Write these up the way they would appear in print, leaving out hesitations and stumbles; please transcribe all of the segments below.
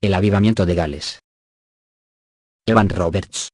El avivamiento de Gales. Evan Roberts.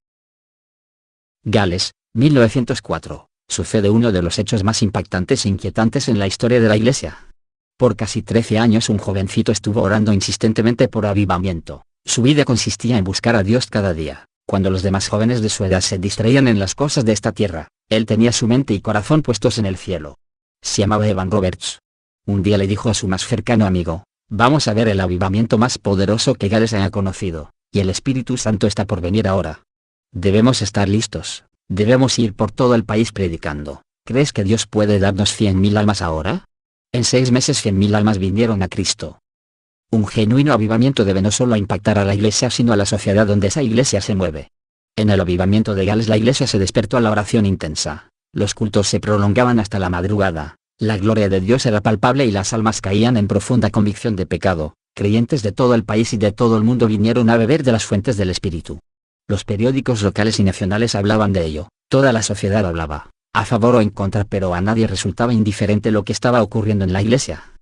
Gales, 1904, sucede uno de los hechos más impactantes e inquietantes en la historia de la Iglesia. Por casi 13 años un jovencito estuvo orando insistentemente por avivamiento. Su vida consistía en buscar a Dios cada día. Cuando los demás jóvenes de su edad se distraían en las cosas de esta tierra, él tenía su mente y corazón puestos en el cielo. Se llamaba Evan Roberts. Un día le dijo a su más cercano amigo: vamos a ver el avivamiento más poderoso que Gales haya conocido, y el Espíritu Santo está por venir ahora. Debemos estar listos, debemos ir por todo el país predicando. ¿Crees que Dios puede darnos 100.000 almas ahora? En 6 meses 100.000 almas vinieron a Cristo. Un genuino avivamiento debe no solo impactar a la Iglesia sino a la sociedad donde esa Iglesia se mueve. En el avivamiento de Gales la Iglesia se despertó a la oración intensa. Los cultos se prolongaban hasta la madrugada. La gloria de Dios era palpable y las almas caían en profunda convicción de pecado. Creyentes de todo el país y de todo el mundo vinieron a beber de las fuentes del Espíritu. Los periódicos locales y nacionales hablaban de ello. Toda la sociedad hablaba, a favor o en contra, pero a nadie resultaba indiferente lo que estaba ocurriendo en la Iglesia.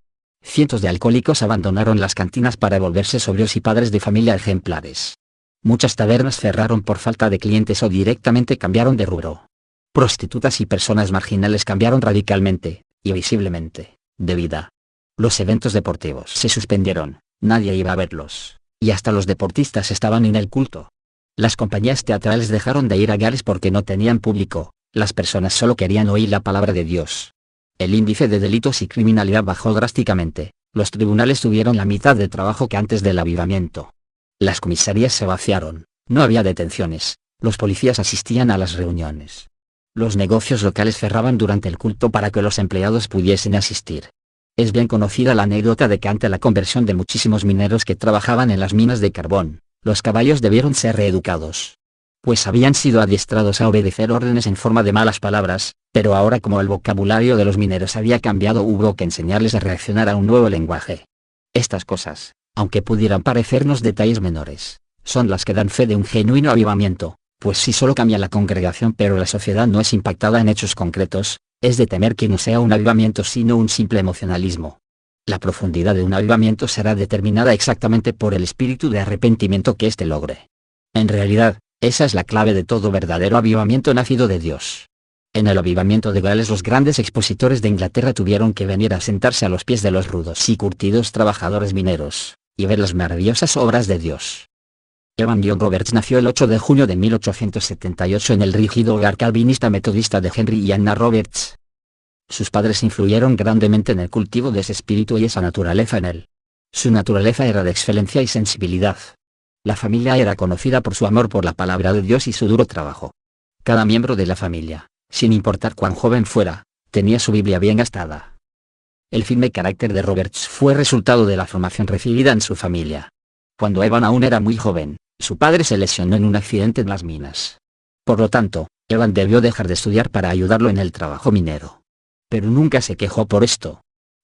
Cientos de alcohólicos abandonaron las cantinas para volverse sobrios y padres de familia ejemplares. Muchas tabernas cerraron por falta de clientes o directamente cambiaron de rubro. Prostitutas y personas marginales cambiaron radicalmente, y visiblemente, de vida. Los eventos deportivos se suspendieron, nadie iba a verlos, y hasta los deportistas estaban en el culto. Las compañías teatrales dejaron de ir a Gales porque no tenían público, las personas solo querían oír la palabra de Dios. El índice de delitos y criminalidad bajó drásticamente, los tribunales tuvieron la mitad de trabajo que antes del avivamiento. Las comisarías se vaciaron, no había detenciones, los policías asistían a las reuniones. Los negocios locales cerraban durante el culto para que los empleados pudiesen asistir. Es bien conocida la anécdota de que ante la conversión de muchísimos mineros que trabajaban en las minas de carbón, los caballos debieron ser reeducados. Pues habían sido adiestrados a obedecer órdenes en forma de malas palabras, pero ahora como el vocabulario de los mineros había cambiado hubo que enseñarles a reaccionar a un nuevo lenguaje. Estas cosas, aunque pudieran parecernos detalles menores, son las que dan fe de un genuino avivamiento. Pues si solo cambia la congregación pero la sociedad no es impactada en hechos concretos, es de temer que no sea un avivamiento sino un simple emocionalismo. La profundidad de un avivamiento será determinada exactamente por el espíritu de arrepentimiento que éste logre. En realidad, esa es la clave de todo verdadero avivamiento nacido de Dios. En el avivamiento de Gales los grandes expositores de Inglaterra tuvieron que venir a sentarse a los pies de los rudos y curtidos trabajadores mineros, y ver las maravillosas obras de Dios. Evan John Roberts nació el 8 de junio de 1878 en el rígido hogar calvinista metodista de Henry y Anna Roberts. Sus padres influyeron grandemente en el cultivo de ese espíritu y esa naturaleza en él. Su naturaleza era de excelencia y sensibilidad. La familia era conocida por su amor por la palabra de Dios y su duro trabajo. Cada miembro de la familia, sin importar cuán joven fuera, tenía su Biblia bien gastada. El firme carácter de Roberts fue resultado de la formación recibida en su familia. Cuando Evan aún era muy joven, su padre se lesionó en un accidente en las minas. Por lo tanto, Evan debió dejar de estudiar para ayudarlo en el trabajo minero. Pero nunca se quejó por esto.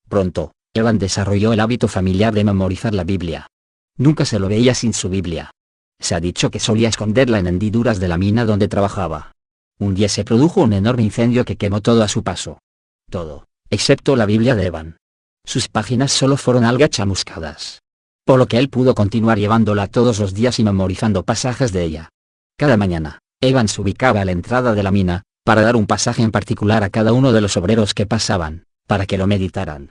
Pronto, Evan desarrolló el hábito familiar de memorizar la Biblia. Nunca se lo veía sin su Biblia. Se ha dicho que solía esconderla en hendiduras de la mina donde trabajaba. Un día se produjo un enorme incendio que quemó todo a su paso. Todo, excepto la Biblia de Evan. Sus páginas solo fueron algo chamuscadas. Por lo que él pudo continuar llevándola todos los días y memorizando pasajes de ella. Cada mañana, Evan se ubicaba a la entrada de la mina, para dar un pasaje en particular a cada uno de los obreros que pasaban, para que lo meditaran.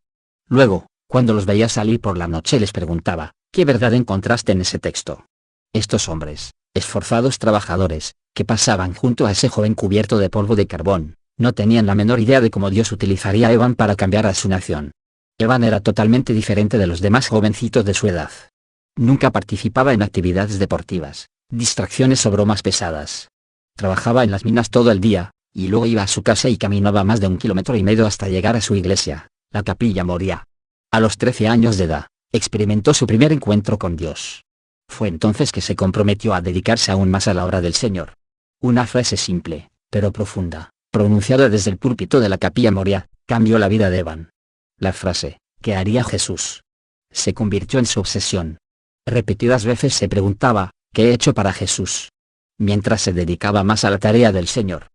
Luego, cuando los veía salir por la noche les preguntaba: ¿qué verdad encontraste en ese texto? Estos hombres, esforzados trabajadores, que pasaban junto a ese joven cubierto de polvo de carbón, no tenían la menor idea de cómo Dios utilizaría a Evan para cambiar a su nación. Evan era totalmente diferente de los demás jovencitos de su edad. Nunca participaba en actividades deportivas, distracciones o bromas pesadas. Trabajaba en las minas todo el día, y luego iba a su casa y caminaba más de 1,5 kilómetros hasta llegar a su iglesia, la Capilla Moria. A los 13 años de edad, experimentó su primer encuentro con Dios. Fue entonces que se comprometió a dedicarse aún más a la obra del Señor. Una frase simple, pero profunda, pronunciada desde el púlpito de la Capilla Moria, cambió la vida de Evan. La frase: ¿qué haría Jesús?, se convirtió en su obsesión. Repetidas veces se preguntaba: ¿qué he hecho para Jesús?, mientras se dedicaba más a la tarea del Señor.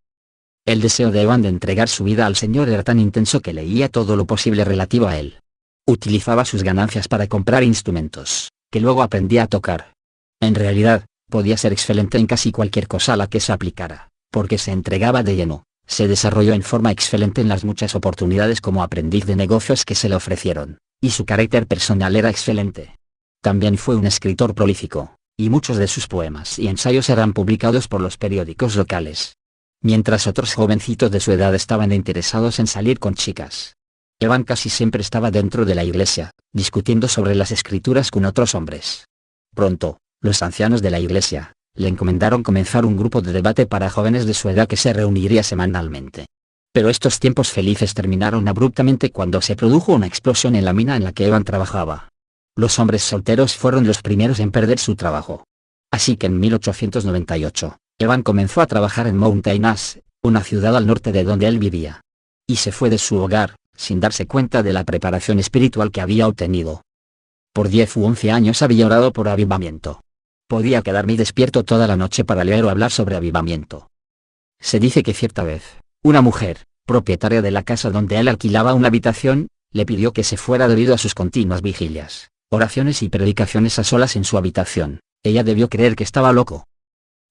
El deseo de Evan de entregar su vida al Señor era tan intenso que leía todo lo posible relativo a él. Utilizaba sus ganancias para comprar instrumentos, que luego aprendía a tocar. En realidad, podía ser excelente en casi cualquier cosa a la que se aplicara, porque se entregaba de lleno. Se desarrolló en forma excelente en las muchas oportunidades como aprendiz de negocios que se le ofrecieron, y su carácter personal era excelente. También fue un escritor prolífico, y muchos de sus poemas y ensayos eran publicados por los periódicos locales. Mientras otros jovencitos de su edad estaban interesados en salir con chicas, Evan casi siempre estaba dentro de la iglesia, discutiendo sobre las escrituras con otros hombres. Pronto, los ancianos de la iglesia le encomendaron comenzar un grupo de debate para jóvenes de su edad que se reuniría semanalmente. Pero estos tiempos felices terminaron abruptamente cuando se produjo una explosión en la mina en la que Evan trabajaba. Los hombres solteros fueron los primeros en perder su trabajo. Así que en 1898, Evan comenzó a trabajar en Mountain Ash, una ciudad al norte de donde él vivía. Y se fue de su hogar, sin darse cuenta de la preparación espiritual que había obtenido. Por 10 u 11 años había orado por avivamiento. Podía quedarme despierto toda la noche para leer o hablar sobre avivamiento. Se dice que cierta vez, una mujer, propietaria de la casa donde él alquilaba una habitación, le pidió que se fuera debido a sus continuas vigilias, oraciones y predicaciones a solas en su habitación. Ella debió creer que estaba loco.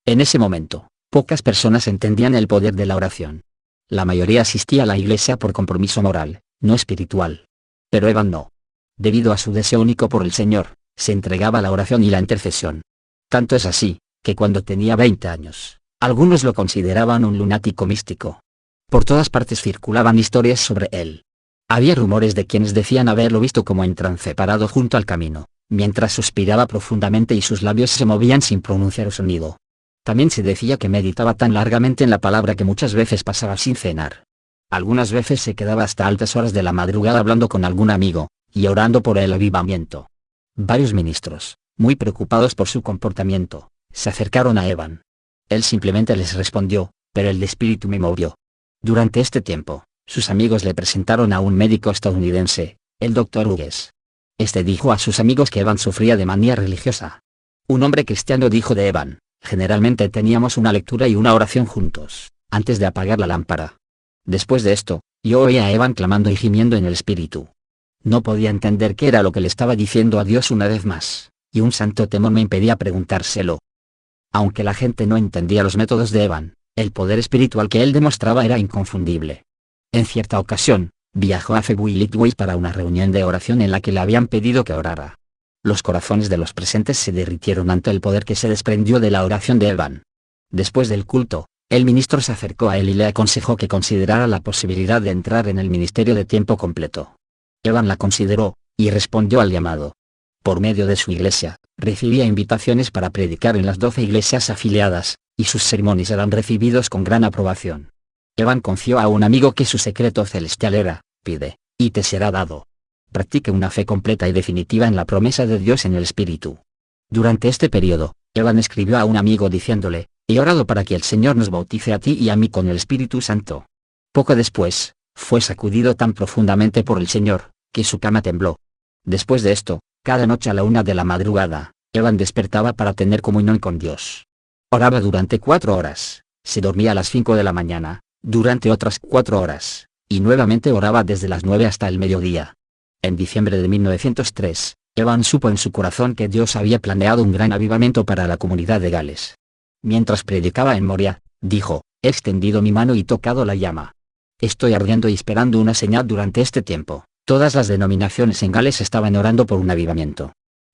En ese momento, pocas personas entendían el poder de la oración. La mayoría asistía a la iglesia por compromiso moral, no espiritual. Pero Evan no. Debido a su deseo único por el Señor, se entregaba a la oración y la intercesión. Tanto es así, que cuando tenía 20 años, algunos lo consideraban un lunático místico. Por todas partes circulaban historias sobre él. Había rumores de quienes decían haberlo visto como en trance parado junto al camino, mientras suspiraba profundamente y sus labios se movían sin pronunciar sonido. También se decía que meditaba tan largamente en la palabra que muchas veces pasaba sin cenar. Algunas veces se quedaba hasta altas horas de la madrugada hablando con algún amigo, y orando por el avivamiento. Varios ministros, muy preocupados por su comportamiento, se acercaron a Evan. Él simplemente les respondió, pero el espíritu me movió. Durante este tiempo, sus amigos le presentaron a un médico estadounidense, el Dr. Hughes. Este dijo a sus amigos que Evan sufría de manía religiosa. Un hombre cristiano dijo de Evan, generalmente teníamos una lectura y una oración juntos, antes de apagar la lámpara. Después de esto, yo oía a Evan clamando y gimiendo en el espíritu. No podía entender qué era lo que le estaba diciendo a Dios una vez más, y un santo temor me impedía preguntárselo. Aunque la gente no entendía los métodos de Evan, el poder espiritual que él demostraba era inconfundible. En cierta ocasión, viajó a February para una reunión de oración en la que le habían pedido que orara. Los corazones de los presentes se derritieron ante el poder que se desprendió de la oración de Evan. Después del culto, el ministro se acercó a él y le aconsejó que considerara la posibilidad de entrar en el ministerio de tiempo completo. Evan la consideró, y respondió al llamado. Por medio de su iglesia, recibía invitaciones para predicar en las 12 iglesias afiliadas, y sus sermones eran recibidos con gran aprobación. Evan confió a un amigo que su secreto celestial era, pide, y te será dado. Practique una fe completa y definitiva en la promesa de Dios en el Espíritu. Durante este periodo, Evan escribió a un amigo diciéndole, he orado para que el Señor nos bautice a ti y a mí con el Espíritu Santo. Poco después, fue sacudido tan profundamente por el Señor, que su cama tembló. Después de esto, cada noche a la 1 de la madrugada, Evan despertaba para tener comunión con Dios. Oraba durante 4 horas, se dormía a las 5 de la mañana, durante otras 4 horas, y nuevamente oraba desde las 9 hasta el mediodía. En diciembre de 1903, Evan supo en su corazón que Dios había planeado un gran avivamiento para la comunidad de Gales. Mientras predicaba en Moria, dijo, he extendido mi mano y tocado la llama. Estoy ardiendo y esperando una señal durante este tiempo. Todas las denominaciones en Gales estaban orando por un avivamiento.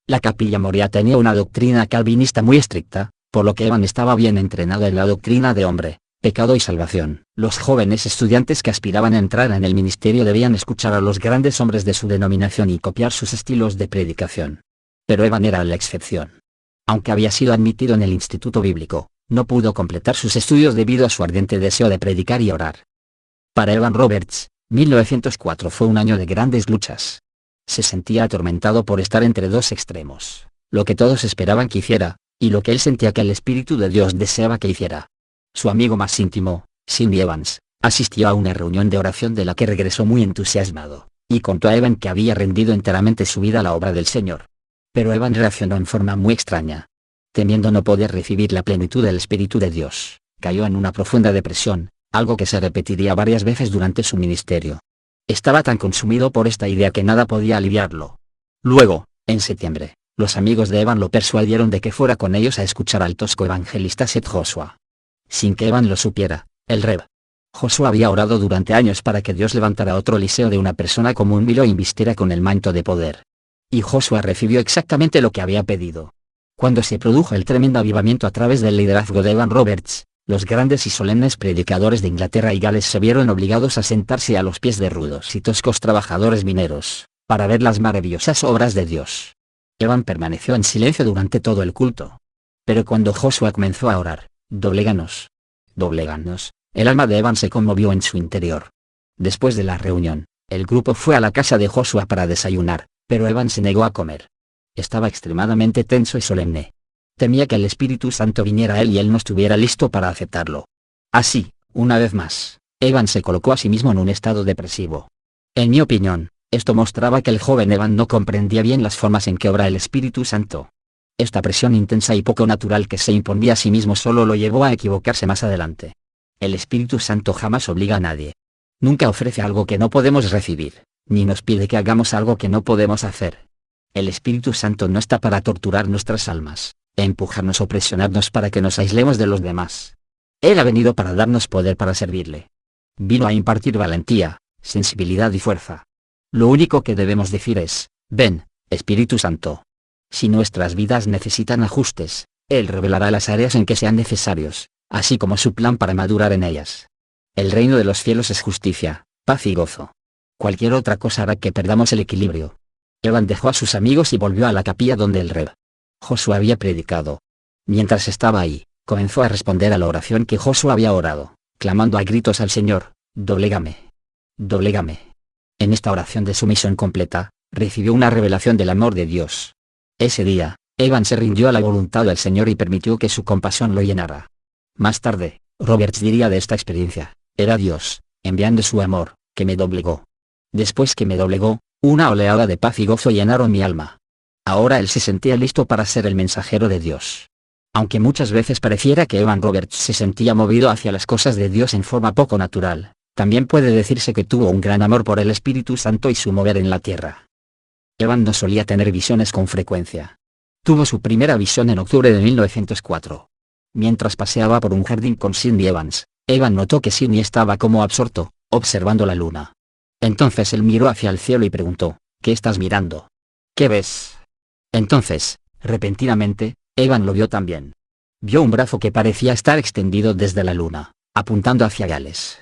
La capilla Moria tenía una doctrina calvinista muy estricta, por lo que Evan estaba bien entrenado en la doctrina de hombre, pecado y salvación. Los jóvenes estudiantes que aspiraban a entrar en el ministerio debían escuchar a los grandes hombres de su denominación y copiar sus estilos de predicación. Pero Evan era la excepción. Aunque había sido admitido en el instituto bíblico, no pudo completar sus estudios debido a su ardiente deseo de predicar y orar. Para Evan Roberts, 1904 fue un año de grandes luchas. Se sentía atormentado por estar entre dos extremos, lo que todos esperaban que hiciera, y lo que él sentía que el Espíritu de Dios deseaba que hiciera. Su amigo más íntimo, Cindy Evans, asistió a una reunión de oración de la que regresó muy entusiasmado, y contó a Evan que había rendido enteramente su vida a la obra del Señor. Pero Evan reaccionó en forma muy extraña. Temiendo no poder recibir la plenitud del Espíritu de Dios, cayó en una profunda depresión, algo que se repetiría varias veces durante su ministerio. Estaba tan consumido por esta idea que nada podía aliviarlo. Luego, en septiembre, Los amigos de Evan lo persuadieron de que fuera con ellos a escuchar al tosco evangelista Seth Joshua. Sin que Evan lo supiera, el Rev. Joshua había orado durante años para que Dios levantara otro Eliseo de una persona común y lo invistiera con el manto de poder. Y Joshua recibió exactamente lo que había pedido. Cuando se produjo el tremendo avivamiento a través del liderazgo de Evan Roberts, los grandes y solemnes predicadores de Inglaterra y Gales se vieron obligados a sentarse a los pies de rudos y toscos trabajadores mineros, para ver las maravillosas obras de Dios. Evan permaneció en silencio durante todo el culto. Pero cuando Joshua comenzó a orar, dobléganos, dobléganos, el alma de Evan se conmovió en su interior. Después de la reunión, el grupo fue a la casa de Joshua para desayunar, pero Evan se negó a comer. Estaba extremadamente tenso y solemne. Temía que el Espíritu Santo viniera a él y él no estuviera listo para aceptarlo. Así, una vez más, Evan se colocó a sí mismo en un estado depresivo. En mi opinión, esto mostraba que el joven Evan no comprendía bien las formas en que obra el Espíritu Santo. Esta presión intensa y poco natural que se imponía a sí mismo solo lo llevó a equivocarse más adelante. El Espíritu Santo jamás obliga a nadie. Nunca ofrece algo que no podemos recibir, ni nos pide que hagamos algo que no podemos hacer. El Espíritu Santo no está para torturar nuestras almas, empujarnos o presionarnos para que nos aislemos de los demás. Él ha venido para darnos poder para servirle. Vino a impartir valentía, sensibilidad y fuerza. Lo único que debemos decir es, ven, Espíritu Santo. Si nuestras vidas necesitan ajustes, Él revelará las áreas en que sean necesarios, así como su plan para madurar en ellas. El reino de los cielos es justicia, paz y gozo. Cualquier otra cosa hará que perdamos el equilibrio. Evan dejó a sus amigos y volvió a la capilla donde el Rev. Joshua había predicado. Mientras estaba ahí, comenzó a responder a la oración que Joshua había orado, clamando a gritos al Señor, doblégame. Doblégame. En esta oración de sumisión completa, recibió una revelación del amor de Dios. Ese día, Evan se rindió a la voluntad del Señor y permitió que su compasión lo llenara. Más tarde, Roberts diría de esta experiencia, era Dios, enviando su amor, que me doblegó. Después que me doblegó, una oleada de paz y gozo llenaron mi alma. Ahora él se sentía listo para ser el mensajero de Dios. Aunque muchas veces pareciera que Evan Roberts se sentía movido hacia las cosas de Dios en forma poco natural, también puede decirse que tuvo un gran amor por el Espíritu Santo y su mover en la tierra. Evan no solía tener visiones con frecuencia. Tuvo su primera visión en octubre de 1904. Mientras paseaba por un jardín con Cindy Evans, Evan notó que Cindy estaba como absorto, observando la luna. Entonces él miró hacia el cielo y preguntó, ¿qué estás mirando? ¿Qué ves? Entonces, repentinamente, Evan lo vio también. Vio un brazo que parecía estar extendido desde la luna, apuntando hacia Gales.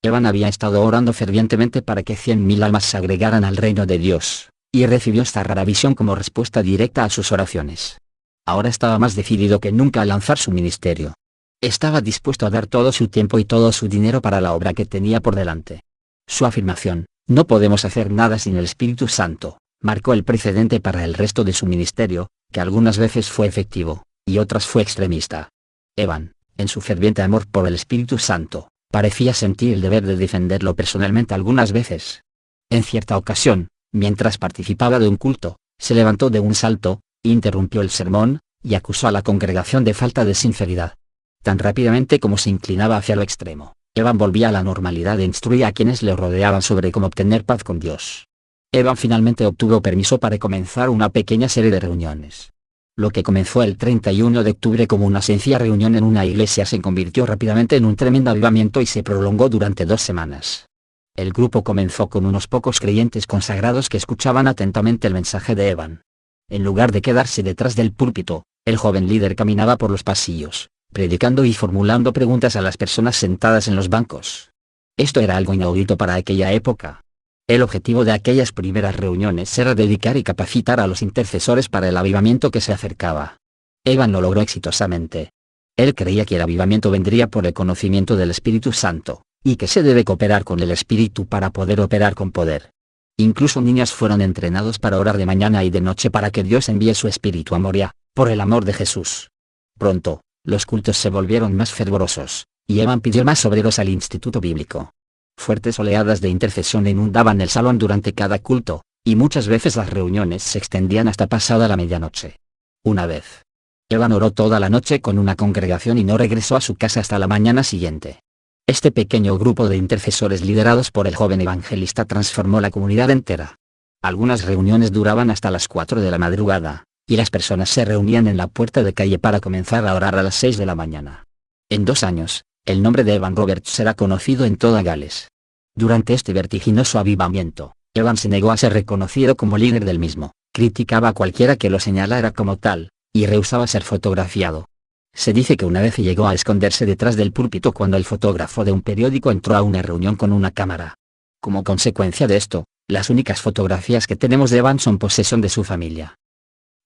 Evan había estado orando fervientemente para que 100.000 almas se agregaran al reino de Dios, y recibió esta rara visión como respuesta directa a sus oraciones. Ahora estaba más decidido que nunca a lanzar su ministerio. Estaba dispuesto a dar todo su tiempo y todo su dinero para la obra que tenía por delante. Su afirmación, no podemos hacer nada sin el Espíritu Santo, marcó el precedente para el resto de su ministerio, que algunas veces fue efectivo, y otras fue extremista. Evan, en su ferviente amor por el Espíritu Santo, parecía sentir el deber de defenderlo personalmente algunas veces. En cierta ocasión, mientras participaba de un culto, se levantó de un salto, interrumpió el sermón, y acusó a la congregación de falta de sinceridad. Tan rápidamente como se inclinaba hacia lo extremo, Evan volvía a la normalidad e instruía a quienes le rodeaban sobre cómo obtener paz con Dios. Evan finalmente obtuvo permiso para comenzar una pequeña serie de reuniones. Lo que comenzó el 31 de octubre como una sencilla reunión en una iglesia se convirtió rápidamente en un tremendo avivamiento y se prolongó durante 2 semanas. El grupo comenzó con unos pocos creyentes consagrados que escuchaban atentamente el mensaje de Evan. En lugar de quedarse detrás del púlpito, el joven líder caminaba por los pasillos, predicando y formulando preguntas a las personas sentadas en los bancos. Esto era algo inaudito para aquella época. El objetivo de aquellas primeras reuniones era dedicar y capacitar a los intercesores para el avivamiento que se acercaba. Evan lo logró exitosamente. Él creía que el avivamiento vendría por el conocimiento del Espíritu Santo, y que se debe cooperar con el Espíritu para poder operar con poder. Incluso niños fueron entrenados para orar de mañana y de noche para que Dios envíe su Espíritu a Moria, por el amor de Jesús. Pronto, los cultos se volvieron más fervorosos, y Evan pidió más obreros al Instituto Bíblico. Fuertes oleadas de intercesión inundaban el salón durante cada culto, y muchas veces las reuniones se extendían hasta pasada la medianoche. Una vez, Evan oró toda la noche con una congregación y no regresó a su casa hasta la mañana siguiente. Este pequeño grupo de intercesores liderados por el joven evangelista transformó la comunidad entera. Algunas reuniones duraban hasta las 4 de la madrugada, y las personas se reunían en la puerta de calle para comenzar a orar a las 6 de la mañana. En 2 años, el nombre de Evan Roberts será conocido en toda Gales. Durante este vertiginoso avivamiento, Evan se negó a ser reconocido como líder del mismo, criticaba a cualquiera que lo señalara como tal, y rehusaba ser fotografiado. Se dice que una vez llegó a esconderse detrás del púlpito cuando el fotógrafo de un periódico entró a una reunión con una cámara. Como consecuencia de esto, las únicas fotografías que tenemos de Evan son posesión de su familia.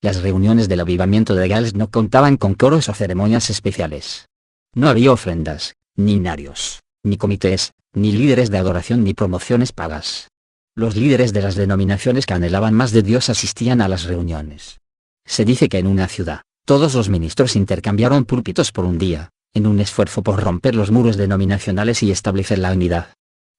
Las reuniones del avivamiento de Gales no contaban con coros o ceremonias especiales. No había ofrendas, ni narios, ni comités, ni líderes de adoración ni promociones pagas. Los líderes de las denominaciones que anhelaban más de Dios asistían a las reuniones. Se dice que en una ciudad, todos los ministros intercambiaron púlpitos por un día, en un esfuerzo por romper los muros denominacionales y establecer la unidad.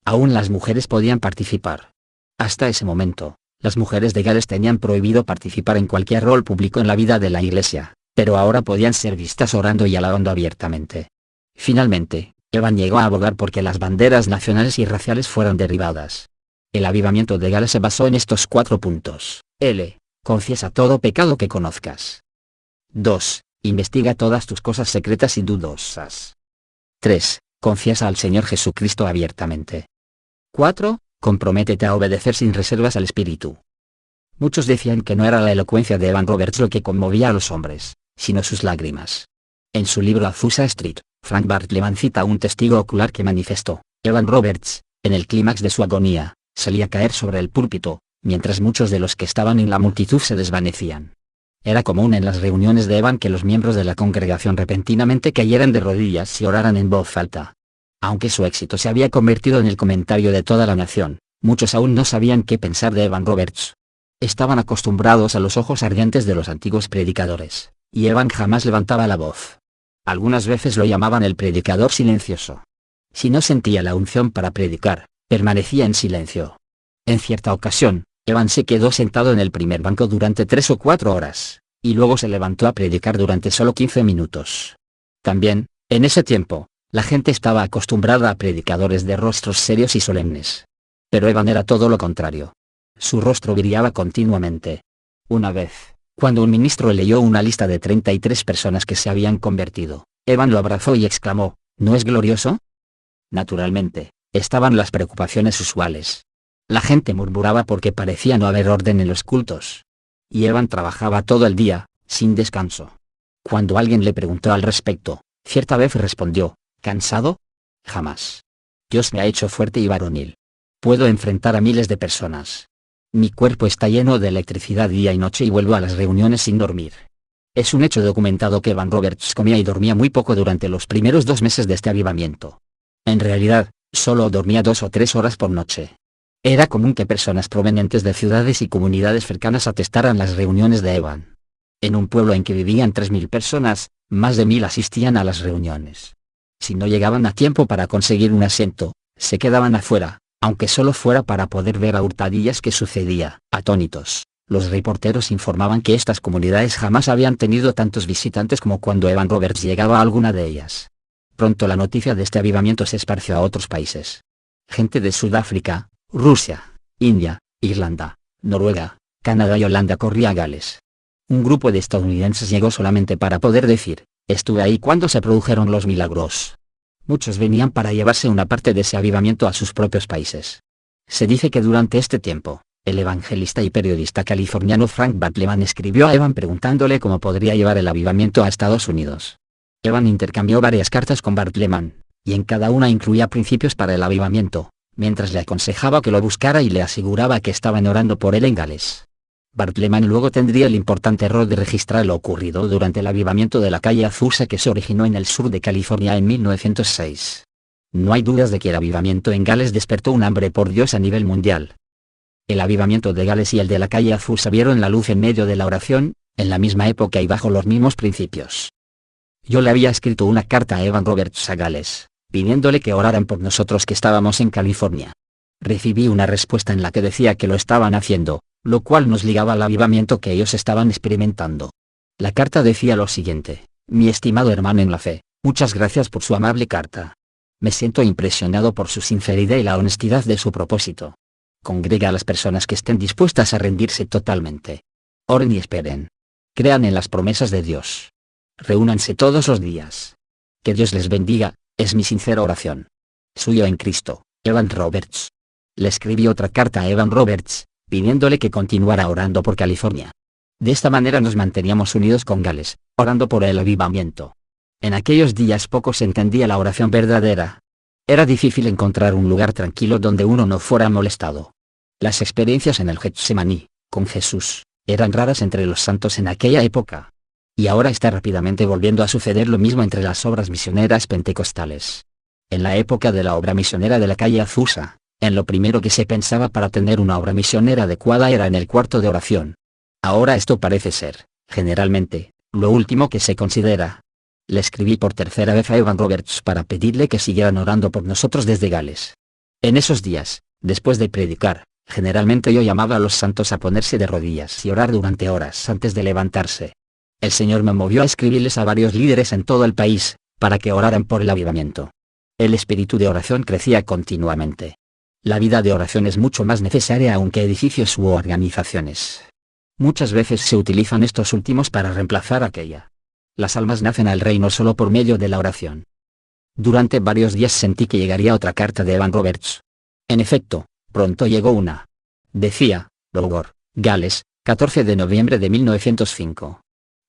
Aún las mujeres podían participar. Hasta ese momento, las mujeres de Gales tenían prohibido participar en cualquier rol público en la vida de la iglesia, pero ahora podían ser vistas orando y alabando abiertamente. Finalmente, Evan llegó a abogar porque las banderas nacionales y raciales fueran derribadas. El avivamiento de Gales se basó en estos 4 puntos. Confiesa todo pecado que conozcas. 2. Investiga todas tus cosas secretas y dudosas. 3. Confiesa al Señor Jesucristo abiertamente. 4. Comprométete a obedecer sin reservas al Espíritu. Muchos decían que no era la elocuencia de Evan Roberts lo que conmovía a los hombres, sino sus lágrimas. En su libro Azusa Street, Frank Bartleman cita a un testigo ocular que manifestó: Evan Roberts, en el clímax de su agonía, solía caer sobre el púlpito, mientras muchos de los que estaban en la multitud se desvanecían. Era común en las reuniones de Evan que los miembros de la congregación repentinamente cayeran de rodillas y oraran en voz alta. Aunque su éxito se había convertido en el comentario de toda la nación, muchos aún no sabían qué pensar de Evan Roberts. Estaban acostumbrados a los ojos ardientes de los antiguos predicadores, y Evan jamás levantaba la voz. Algunas veces lo llamaban el predicador silencioso. Si no sentía la unción para predicar, permanecía en silencio. En cierta ocasión, Evan se quedó sentado en el primer banco durante 3 o 4 horas, y luego se levantó a predicar durante solo 15 minutos. También, en ese tiempo, la gente estaba acostumbrada a predicadores de rostros serios y solemnes. Pero Evan era todo lo contrario. Su rostro brillaba continuamente. Una vez, cuando un ministro leyó una lista de 33 personas que se habían convertido, Evan lo abrazó y exclamó: ¿No es glorioso? Naturalmente, estaban las preocupaciones usuales. La gente murmuraba porque parecía no haber orden en los cultos. Y Evan trabajaba todo el día, sin descanso. Cuando alguien le preguntó al respecto, cierta vez respondió: ¿Cansado? Jamás. Dios me ha hecho fuerte y varonil. Puedo enfrentar a miles de personas. Mi cuerpo está lleno de electricidad día y noche y vuelvo a las reuniones sin dormir. Es un hecho documentado que Evan Roberts comía y dormía muy poco durante los primeros 2 meses de este avivamiento. En realidad, solo dormía 2 o 3 horas por noche. Era común que personas provenientes de ciudades y comunidades cercanas atestaran las reuniones de Evan. En un pueblo en que vivían 3.000 personas, más de 1.000 asistían a las reuniones. Si no llegaban a tiempo para conseguir un asiento, se quedaban afuera, aunque solo fuera para poder ver a hurtadillas qué sucedía. Atónitos, los reporteros informaban que estas comunidades jamás habían tenido tantos visitantes como cuando Evan Roberts llegaba a alguna de ellas. Pronto la noticia de este avivamiento se esparció a otros países. Gente de Sudáfrica, Rusia, India, Irlanda, Noruega, Canadá y Holanda corría a Gales. Un grupo de estadounidenses llegó solamente para poder decir: estuve ahí cuando se produjeron los milagros. Muchos venían para llevarse una parte de ese avivamiento a sus propios países. Se dice que durante este tiempo, el evangelista y periodista californiano Frank Bartleman escribió a Evan preguntándole cómo podría llevar el avivamiento a Estados Unidos. Evan intercambió varias cartas con Bartleman, y en cada una incluía principios para el avivamiento, mientras le aconsejaba que lo buscara y le aseguraba que estaban orando por él en Gales. Bartleman luego tendría el importante error de registrar lo ocurrido durante el avivamiento de la calle Azusa que se originó en el sur de California en 1906. No hay dudas de que el avivamiento en Gales despertó un hambre por Dios a nivel mundial. El avivamiento de Gales y el de la calle Azusa vieron la luz en medio de la oración, en la misma época y bajo los mismos principios. Yo le había escrito una carta a Evan Roberts a Gales, pidiéndole que oraran por nosotros que estábamos en California. Recibí una respuesta en la que decía que lo estaban haciendo, lo cual nos ligaba al avivamiento que ellos estaban experimentando. La carta decía lo siguiente: mi estimado hermano en la fe, muchas gracias por su amable carta. Me siento impresionado por su sinceridad y la honestidad de su propósito. Congrega a las personas que estén dispuestas a rendirse totalmente. Oren y esperen. Crean en las promesas de Dios. Reúnanse todos los días. Que Dios les bendiga, es mi sincera oración. Suyo en Cristo, Evan Roberts. Le escribí otra carta a Evan Roberts, pidiéndole que continuara orando por California. De esta manera nos manteníamos unidos con Gales, orando por el avivamiento. En aquellos días poco se entendía la oración verdadera. Era difícil encontrar un lugar tranquilo donde uno no fuera molestado. Las experiencias en el Getsemaní, con Jesús, eran raras entre los santos en aquella época. Y ahora está rápidamente volviendo a suceder lo mismo entre las obras misioneras pentecostales. En la época de la obra misionera de la calle Azusa, en lo primero que se pensaba para tener una obra misionera adecuada era en el cuarto de oración. Ahora esto parece ser, generalmente, lo último que se considera. Le escribí por tercera vez a Evan Roberts para pedirle que siguieran orando por nosotros desde Gales. En esos días, después de predicar, generalmente yo llamaba a los santos a ponerse de rodillas y orar durante horas antes de levantarse. El Señor me movió a escribirles a varios líderes en todo el país, para que oraran por el avivamiento. El espíritu de oración crecía continuamente. La vida de oración es mucho más necesaria aunque edificios u organizaciones. Muchas veces se utilizan estos últimos para reemplazar aquella. Las almas nacen al reino solo por medio de la oración. Durante varios días sentí que llegaría otra carta de Evan Roberts. En efecto, pronto llegó una. Decía, Logor, Gales, 14 de noviembre de 1905.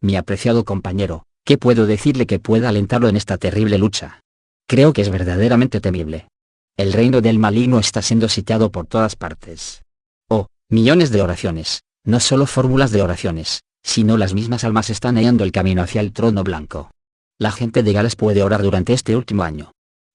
Mi apreciado compañero, ¿qué puedo decirle que pueda alentarlo en esta terrible lucha? Creo que es verdaderamente temible. El reino del maligno está siendo sitiado por todas partes. Oh, millones de oraciones, no solo fórmulas de oraciones, sino las mismas almas están hallando el camino hacia el trono blanco. La gente de Gales puede orar durante este último año.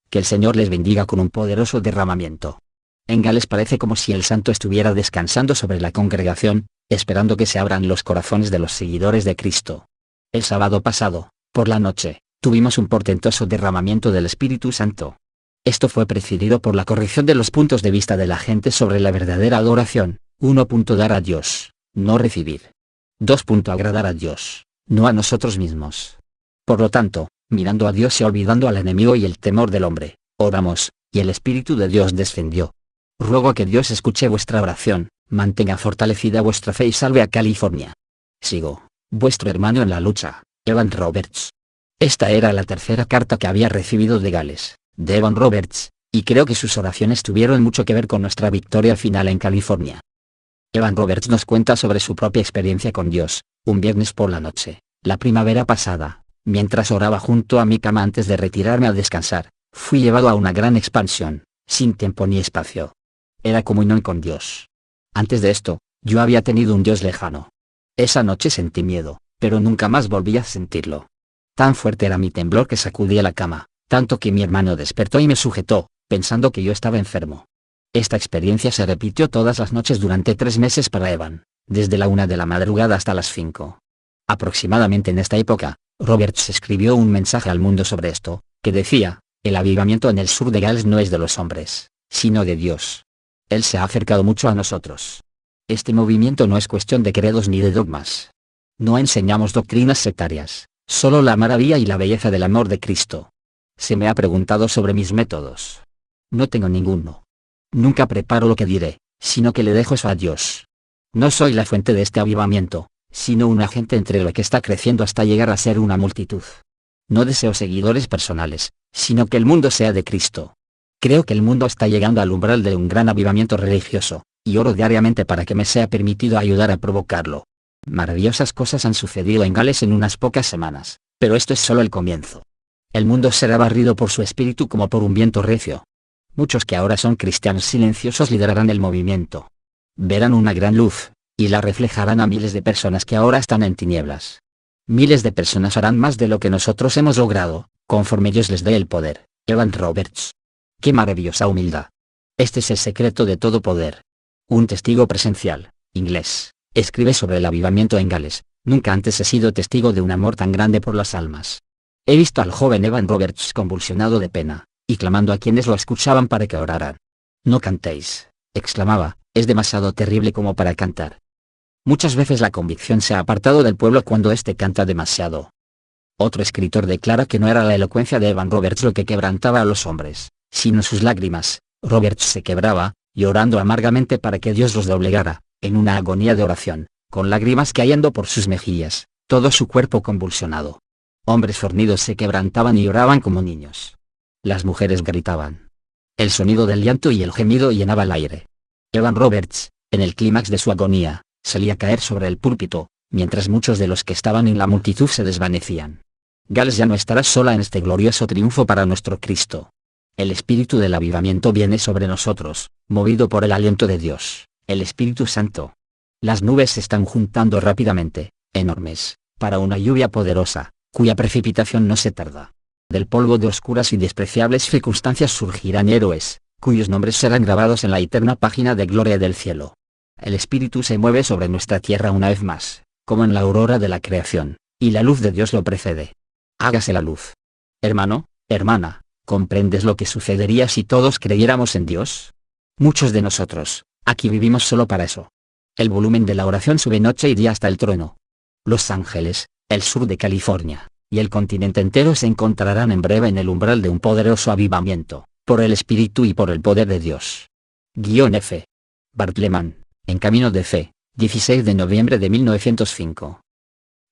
Que el Señor les bendiga con un poderoso derramamiento. En Gales parece como si el santo estuviera descansando sobre la congregación, esperando que se abran los corazones de los seguidores de Cristo. El sábado pasado, por la noche, tuvimos un portentoso derramamiento del Espíritu Santo. Esto fue precedido por la corrección de los puntos de vista de la gente sobre la verdadera adoración. 1. Dar a Dios, no recibir. 2. Agradar a Dios, no a nosotros mismos. Por lo tanto, mirando a Dios y olvidando al enemigo y el temor del hombre, oramos, y el Espíritu de Dios descendió. Ruego que Dios escuche vuestra oración, mantenga fortalecida vuestra fe y salve a California. Sigo, vuestro hermano en la lucha, Evan Roberts. Esta era la tercera carta que había recibido de Gales, de Evan Roberts, y creo que sus oraciones tuvieron mucho que ver con nuestra victoria final en California. Evan Roberts nos cuenta sobre su propia experiencia con Dios. Un viernes por la noche, la primavera pasada, mientras oraba junto a mi cama antes de retirarme a descansar, fui llevado a una gran expansión, sin tiempo ni espacio. Era comunión con Dios. Antes de esto, yo había tenido un Dios lejano. Esa noche sentí miedo, pero nunca más volví a sentirlo. Tan fuerte era mi temblor que sacudí a la cama, tanto que mi hermano despertó y me sujetó, pensando que yo estaba enfermo. Esta experiencia se repitió todas las noches durante 3 meses para Evan, desde la 1 de la madrugada hasta las 5. Aproximadamente en esta época, Roberts escribió un mensaje al mundo sobre esto, que decía, el avivamiento en el sur de Gales no es de los hombres, sino de Dios. Él se ha acercado mucho a nosotros. Este movimiento no es cuestión de credos ni de dogmas. No enseñamos doctrinas sectarias, solo la maravilla y la belleza del amor de Cristo. Se me ha preguntado sobre mis métodos. No tengo ninguno. Nunca preparo lo que diré, sino que le dejo eso a Dios. No soy la fuente de este avivamiento, sino un agente entre lo que está creciendo hasta llegar a ser una multitud. No deseo seguidores personales, sino que el mundo sea de Cristo. Creo que el mundo está llegando al umbral de un gran avivamiento religioso, y oro diariamente para que me sea permitido ayudar a provocarlo. Maravillosas cosas han sucedido en Gales en unas pocas semanas, pero esto es solo el comienzo. El mundo será barrido por su espíritu como por un viento recio. Muchos que ahora son cristianos silenciosos liderarán el movimiento. Verán una gran luz, y la reflejarán a miles de personas que ahora están en tinieblas. Miles de personas harán más de lo que nosotros hemos logrado, conforme Dios les dé el poder. Evan Roberts. ¡Qué maravillosa humildad! Este es el secreto de todo poder. Un testigo presencial, inglés, escribe sobre el avivamiento en Gales. Nunca antes he sido testigo de un amor tan grande por las almas. He visto al joven Evan Roberts convulsionado de pena, y clamando a quienes lo escuchaban para que oraran. No cantéis, exclamaba, es demasiado terrible como para cantar. Muchas veces la convicción se ha apartado del pueblo cuando éste canta demasiado. Otro escritor declara que no era la elocuencia de Evan Roberts lo que quebrantaba a los hombres, sino sus lágrimas. Roberts se quebraba, llorando amargamente para que Dios los doblegara, en una agonía de oración, con lágrimas cayendo por sus mejillas, todo su cuerpo convulsionado. Hombres fornidos se quebrantaban y lloraban como niños. Las mujeres gritaban. El sonido del llanto y el gemido llenaba el aire. Evan Roberts, en el clímax de su agonía, salía a caer sobre el púlpito, mientras muchos de los que estaban en la multitud se desvanecían. Gales ya no estará sola en este glorioso triunfo para nuestro Cristo. El espíritu del avivamiento viene sobre nosotros, movido por el aliento de Dios, el Espíritu Santo. Las nubes se están juntando rápidamente, enormes, para una lluvia poderosa, cuya precipitación no se tarda. Del polvo de oscuras y despreciables circunstancias surgirán héroes, cuyos nombres serán grabados en la eterna página de gloria del cielo. El Espíritu se mueve sobre nuestra tierra una vez más, como en la aurora de la creación, y la luz de Dios lo precede. Hágase la luz. Hermano, hermana, ¿comprendes lo que sucedería si todos creyéramos en Dios? Muchos de nosotros, aquí vivimos solo para eso. El volumen de la oración sube noche y día hasta el trono. Los Ángeles, el sur de California, y el continente entero se encontrarán en breve en el umbral de un poderoso avivamiento, por el Espíritu y por el poder de Dios. F. Bartleman, En Camino de Fe, 16 de noviembre de 1905.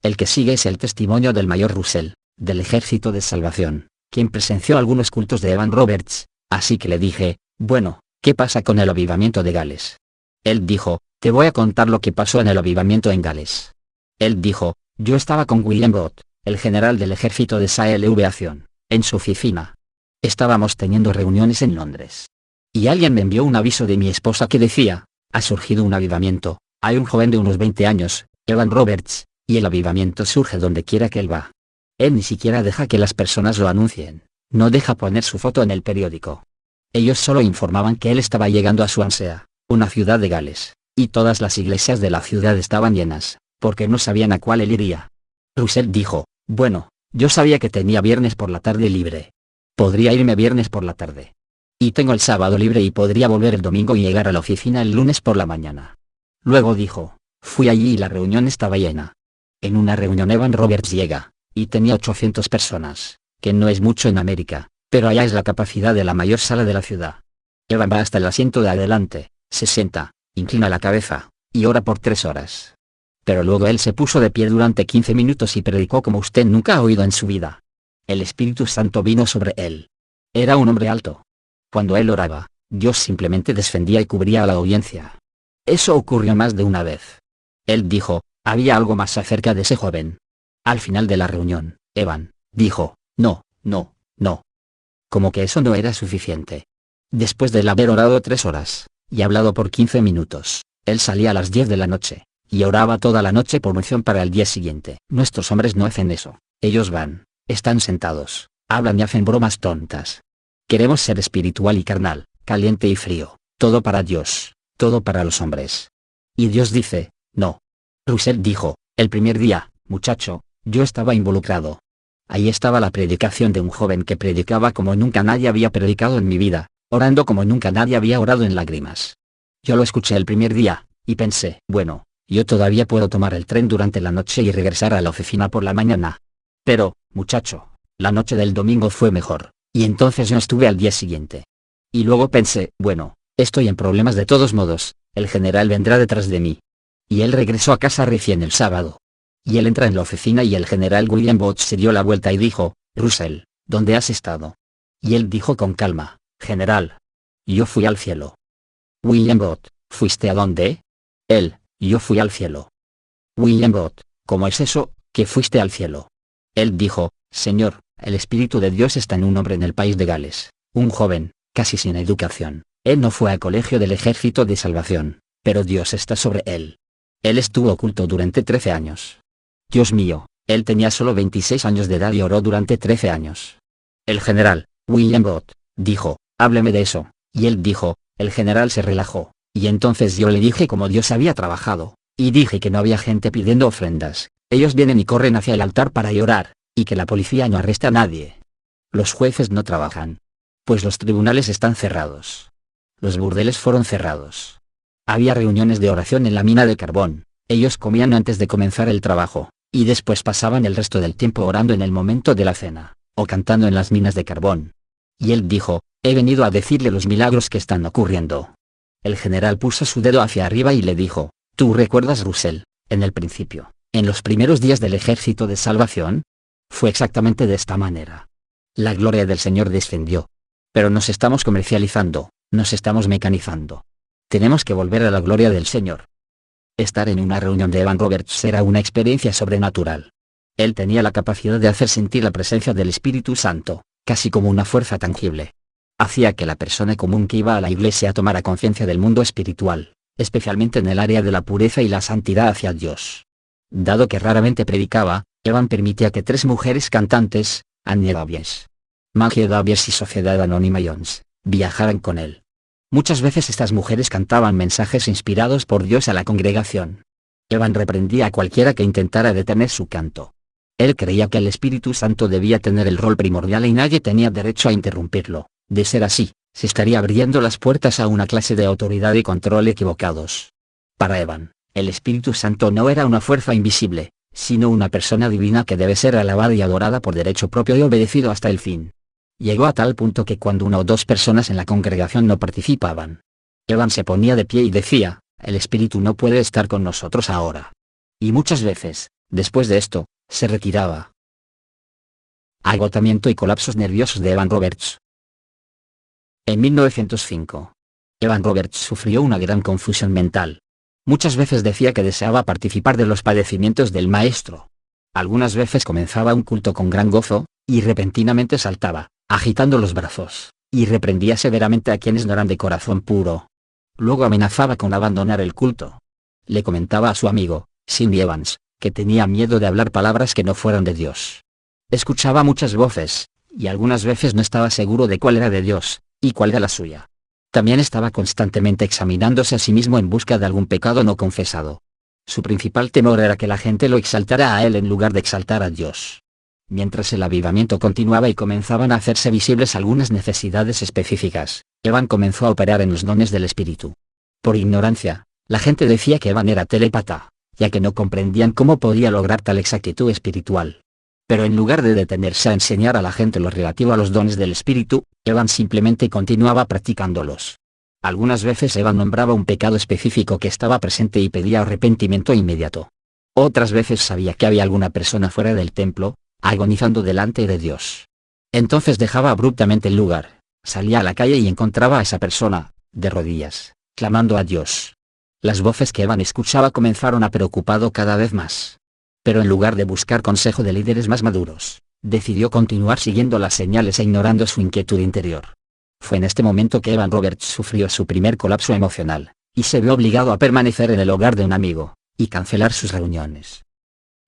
El que sigue es el testimonio del mayor Russell, del Ejército de Salvación, quien presenció algunos cultos de Evan Roberts, así que le dije, bueno, ¿qué pasa con el avivamiento de Gales? Él dijo, te voy a contar lo que pasó en el avivamiento en Gales. Él dijo, yo estaba con William Booth, el general del ejército de Salvación, en su oficina. Estábamos teniendo reuniones en Londres. Y alguien me envió un aviso de mi esposa que decía, ha surgido un avivamiento, hay un joven de unos 20 años, Evan Roberts, y el avivamiento surge donde quiera que él va. Él ni siquiera deja que las personas lo anuncien, no deja poner su foto en el periódico. Ellos solo informaban que él estaba llegando a Swansea, una ciudad de Gales, y todas las iglesias de la ciudad estaban llenas, porque no sabían a cuál él iría. Russell dijo, bueno, yo sabía que tenía viernes por la tarde libre. Podría irme viernes por la tarde. Y tengo el sábado libre y podría volver el domingo y llegar a la oficina el lunes por la mañana. Luego dijo, fui allí y la reunión estaba llena. En una reunión Evan Roberts llega, y tenía 800 personas, que no es mucho en América, pero allá es la capacidad de la mayor sala de la ciudad. Evan va hasta el asiento de adelante, se sienta, inclina la cabeza, y ora por 3 horas. Pero luego él se puso de pie durante 15 minutos y predicó como usted nunca ha oído en su vida. El Espíritu Santo vino sobre él. Era un hombre alto. Cuando él oraba, Dios simplemente descendía y cubría a la audiencia. Eso ocurrió más de una vez. Él dijo, había algo más acerca de ese joven. Al final de la reunión, Evan dijo, no. Como que eso no era suficiente. Después de haber orado 3 horas, y hablado por 15 minutos, él salía a las 10 de la noche, y oraba toda la noche por unción para el día siguiente. Nuestros hombres no hacen eso, ellos van, están sentados, hablan y hacen bromas tontas. Queremos ser espiritual y carnal, caliente y frío, todo para Dios, todo para los hombres. Y Dios dice, no. Russell dijo, el primer día, muchacho, yo estaba involucrado. Ahí estaba la predicación de un joven que predicaba como nunca nadie había predicado en mi vida, orando como nunca nadie había orado en lágrimas. Yo lo escuché el primer día, y pensé, bueno, yo todavía puedo tomar el tren durante la noche y regresar a la oficina por la mañana. Pero, muchacho, la noche del domingo fue mejor, y entonces yo estuve al día siguiente. Y luego pensé, bueno, estoy en problemas de todos modos, el general vendrá detrás de mí. Y él regresó a casa recién el sábado. Y él entra en la oficina y el general William Booth se dio la vuelta y dijo, Russell, ¿dónde has estado? Y él dijo con calma, general. Yo fui al cielo. William Booth, ¿fuiste a dónde? Él, yo fui al cielo. William Booth, ¿cómo es eso, que fuiste al cielo? Él dijo, señor, el Espíritu de Dios está en un hombre en el país de Gales, un joven, casi sin educación. Él no fue al colegio del Ejército de Salvación, pero Dios está sobre él. Él estuvo oculto durante 13 años. Dios mío, él tenía solo 26 años de edad y oró durante 13 años. El general, William Booth, dijo, hábleme de eso, y él dijo, el general se relajó, y entonces yo le dije cómo Dios había trabajado, y dije que no había gente pidiendo ofrendas, ellos vienen y corren hacia el altar para llorar, y que la policía no arresta a nadie. Los jueces no trabajan. Pues los tribunales están cerrados. Los burdeles fueron cerrados. Había reuniones de oración en la mina de carbón, ellos comían antes de comenzar el trabajo, y después pasaban el resto del tiempo orando en el momento de la cena, o cantando en las minas de carbón. Y él dijo, he venido a decirle los milagros que están ocurriendo. El general puso su dedo hacia arriba y le dijo, ¿tú recuerdas Russell, en el principio, En los primeros días del ejército de salvación, fue exactamente de esta manera. La gloria del Señor descendió. Pero nos estamos comercializando, nos estamos mecanizando. Tenemos que volver a la gloria del Señor. Estar en una reunión de Evan Roberts era una experiencia sobrenatural. Él tenía la capacidad de hacer sentir la presencia del Espíritu Santo, casi como una fuerza tangible. Hacía que la persona común que iba a la iglesia tomara conciencia del mundo espiritual, especialmente en el área de la pureza y la santidad hacia Dios. Dado que raramente predicaba, Evan permitía que 3 mujeres cantantes, Annie Davies, Maggie Davies y Sociedad Anónima Jones, viajaran con él. Muchas veces estas mujeres cantaban mensajes inspirados por Dios a la congregación. Evan reprendía a cualquiera que intentara detener su canto. Él creía que el Espíritu Santo debía tener el rol primordial y nadie tenía derecho a interrumpirlo. De ser así, se estaría abriendo las puertas a una clase de autoridad y control equivocados. Para Evan, el Espíritu Santo no era una fuerza invisible, sino una persona divina que debe ser alabada y adorada por derecho propio y obedecido hasta el fin. Llegó a tal punto que cuando 1 o 2 personas en la congregación no participaban, Evan se ponía de pie y decía, el Espíritu no puede estar con nosotros ahora. Y muchas veces, después de esto, se retiraba. Agotamiento y colapsos nerviosos de Evan Roberts. En 1905, Evan Roberts sufrió una gran confusión mental. Muchas veces decía que deseaba participar de los padecimientos del Maestro. Algunas veces comenzaba un culto con gran gozo, y repentinamente saltaba, agitando los brazos, y reprendía severamente a quienes no eran de corazón puro. Luego amenazaba con abandonar el culto. Le comentaba a su amigo, Cindy Evans, que tenía miedo de hablar palabras que no fueran de Dios. Escuchaba muchas voces, y algunas veces no estaba seguro de cuál era de Dios, y cuál era la suya. También estaba constantemente examinándose a sí mismo en busca de algún pecado no confesado. Su principal temor era que la gente lo exaltara a él en lugar de exaltar a Dios. Mientras el avivamiento continuaba y comenzaban a hacerse visibles algunas necesidades específicas, Evan comenzó a operar en los dones del Espíritu. Por ignorancia, la gente decía que Evan era telépata, ya que no comprendían cómo podía lograr tal exactitud espiritual. Pero en lugar de detenerse a enseñar a la gente lo relativo a los dones del Espíritu, Evan simplemente continuaba practicándolos. Algunas veces Evan nombraba un pecado específico que estaba presente y pedía arrepentimiento inmediato. Otras veces sabía que había alguna persona fuera del templo, agonizando delante de Dios. Entonces dejaba abruptamente el lugar, salía a la calle y encontraba a esa persona, de rodillas, clamando a Dios. Las voces que Evan escuchaba comenzaron a preocuparlo cada vez más. Pero en lugar de buscar consejo de líderes más maduros, decidió continuar siguiendo las señales e ignorando su inquietud interior. Fue en este momento que Evan Roberts sufrió su primer colapso emocional, y se vio obligado a permanecer en el hogar de un amigo, y cancelar sus reuniones.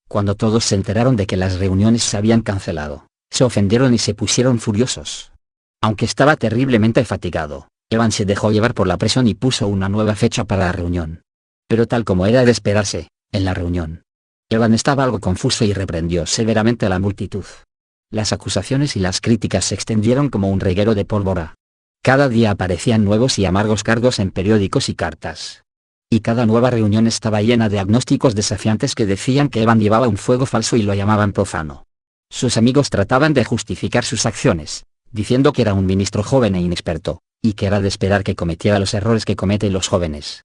Cuando todos se enteraron de que las reuniones se habían cancelado, se ofendieron y se pusieron furiosos. Aunque estaba terriblemente fatigado, Evan se dejó llevar por la presión y puso una nueva fecha para la reunión. Pero tal como era de esperarse, en la reunión, Evan estaba algo confuso y reprendió severamente a la multitud. Las acusaciones y las críticas se extendieron como un reguero de pólvora. Cada día aparecían nuevos y amargos cargos en periódicos y cartas. Y cada nueva reunión estaba llena de agnósticos desafiantes que decían que Evan llevaba un fuego falso y lo llamaban profano. Sus amigos trataban de justificar sus acciones, diciendo que era un ministro joven e inexperto, y que era de esperar que cometiera los errores que cometen los jóvenes.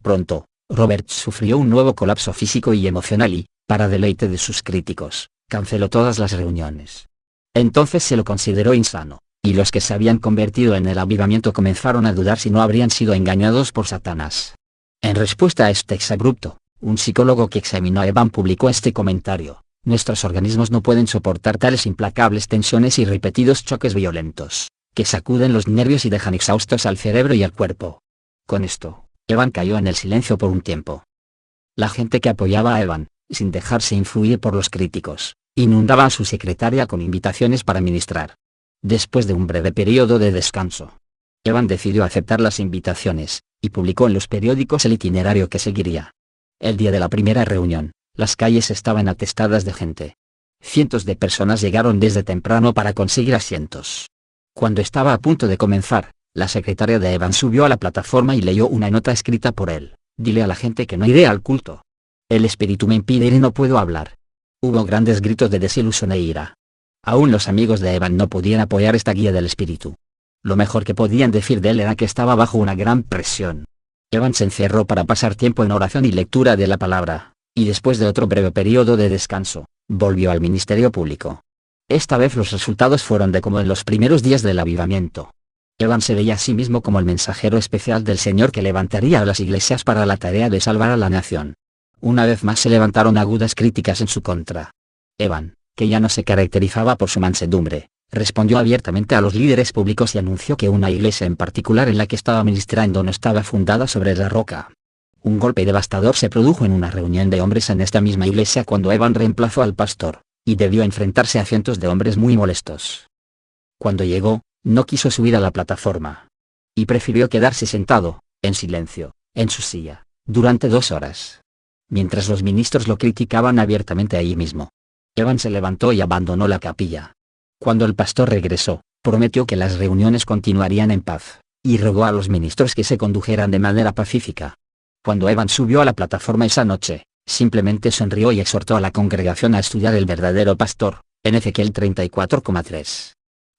Pronto, Roberts sufrió un nuevo colapso físico y emocional y, para deleite de sus críticos, canceló todas las reuniones. Entonces se lo consideró insano, y los que se habían convertido en el avivamiento comenzaron a dudar si no habrían sido engañados por Satanás. En respuesta a este exabrupto, un psicólogo que examinó a Evan publicó este comentario: nuestros organismos no pueden soportar tales implacables tensiones y repetidos choques violentos, que sacuden los nervios y dejan exhaustos al cerebro y al cuerpo. Con esto, Evan cayó en el silencio por un tiempo. La gente que apoyaba a Evan, sin dejarse influir por los críticos, inundaba a su secretaria con invitaciones para ministrar. Después de un breve periodo de descanso, Evan decidió aceptar las invitaciones, y publicó en los periódicos el itinerario que seguiría. El día de la primera reunión, las calles estaban atestadas de gente. Cientos de personas llegaron desde temprano para conseguir asientos. Cuando estaba a punto de comenzar, la secretaria de Evan subió a la plataforma y leyó una nota escrita por él: dile a la gente que no iré al culto. El espíritu me impide ir y no puedo hablar. Hubo grandes gritos de desilusión e ira. Aún los amigos de Evan no podían apoyar esta guía del espíritu. Lo mejor que podían decir de él era que estaba bajo una gran presión. Evan se encerró para pasar tiempo en oración y lectura de la palabra, y después de otro breve periodo de descanso, volvió al ministerio público. Esta vez los resultados fueron de como en los primeros días del avivamiento. Evan se veía a sí mismo como el mensajero especial del Señor que levantaría a las iglesias para la tarea de salvar a la nación. Una vez más se levantaron agudas críticas en su contra. Evan, que ya no se caracterizaba por su mansedumbre, respondió abiertamente a los líderes públicos y anunció que una iglesia en particular en la que estaba ministrando no estaba fundada sobre la roca. Un golpe devastador se produjo en una reunión de hombres en esta misma iglesia cuando Evan reemplazó al pastor, y debió enfrentarse a cientos de hombres muy molestos. Cuando llegó, no quiso subir a la plataforma. Y prefirió quedarse sentado, en silencio, en su silla, durante 2 horas. Mientras los ministros lo criticaban abiertamente allí mismo. Evan se levantó y abandonó la capilla. Cuando el pastor regresó, prometió que las reuniones continuarían en paz, y rogó a los ministros que se condujeran de manera pacífica. Cuando Evan subió a la plataforma esa noche, simplemente sonrió y exhortó a la congregación a estudiar el verdadero pastor, en Ezequiel 34,3.